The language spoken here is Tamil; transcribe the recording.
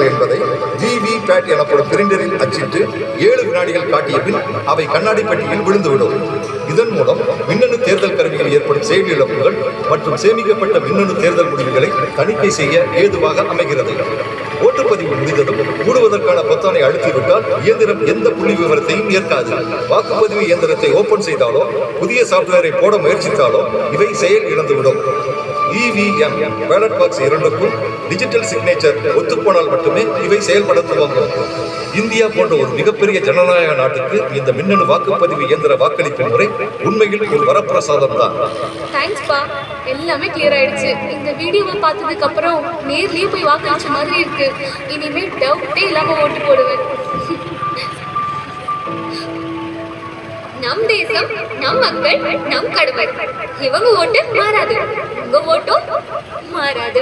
என்பதை விவிபேட் எனப்படும் பிரிண்டரில் அச்சிட்டு 7 வினாடிகள் காட்டிய பின் அவை கண்ணாடி பெட்டியில் விழுந்துவிடும். இதன் மூலம் மின்னணு தேர்தல் கருவியில் ஏற்படும் செயலிழப்புகள் மற்றும் சேமிக்கப்பட்ட மின்னணு தேர்தல் முடிவுகளை தணிக்கை செய்ய ஏதுவாக அமைகிறது. ஓட்டுப்பதிவு முடிந்ததும் மூடுவதற்கான பொத்தானை அழுத்திவிட்டால் இயந்திரம் எந்த புள்ளி விவரத்தையும் ஏற்காது. வாக்குப்பதிவு இயந்திரத்தை ஓபன் செய்தாலோ புதிய சாப்ட்வேரை போட முயற்சித்தாலோ இவை செயல் இழந்துவிடும். EVM பேலட் பாக்ஸ் இரண்டுக்கும் டிஜிட்டல் சிக்னேச்சர் ஒத்துப்போனால் மட்டுமே இவை செயல்பட துவங்கும். இந்தியா போன்ற ஒரு மிகப்பெரிய ஜனநாயக நாட்டுக்கு இந்த மின்னணு வாக்குப்பதிவு இயந்திர வாக்களிப்பு முறை உண்மையில் ஒரு வரப்பிரசாதம் தான். தேங்க்ஸ்பா, எல்லாமே கிளியர் ஆயிடுச்சு. இந்த வீடியோவை பார்த்ததுக்கு அப்புறம் நேர்லயே போய் வாக்களிச்ச மாதிரி இருக்கு. இனிமேல் டவுட்டே இல்லாம ஓட்டு போடுவேன். நம் தேசம், நம் மக்கள், நம் கடமை. இவங்க ஓட்டு மாறாது, உங்க ஓட்டும் மாறாது.